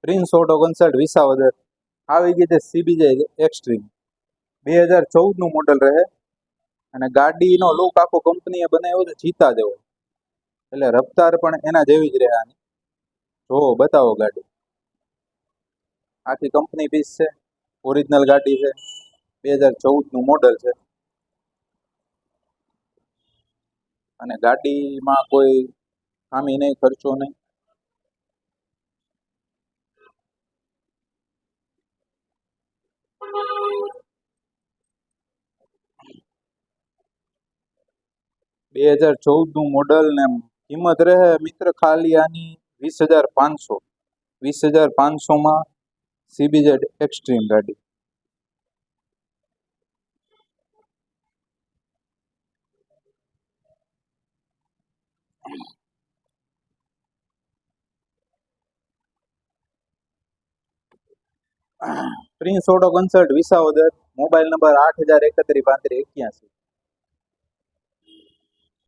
Prince auto consult Visavadar આવી ગઈ છે CBJ એક્સ્ટ્રીમ 2014 નું મોડલ રહે અને ગાડીનો લુક આખો કંપનીએ બનાવ્યો છે જીતા જેવો, એટલે રફતાર પણ એના જેવી જ રહે આની. જો બતાવો ગાડી, આખી કંપની પીસ છે, ઓરિજિનલ ગાડી છે, 2014 નું મોડલ છે અને ગાડીમાં કોઈ ખામી નહીં, ખર્ચો નહીં. બે 2014 નું મોડલ ને કિંમત રહે મિત્ર ખાલી આની 20,500. 20,500 માં CBZ એક્સ્ટ્રીમ ગાડી. Prince auto consult Visavadar, mobile number 80313581.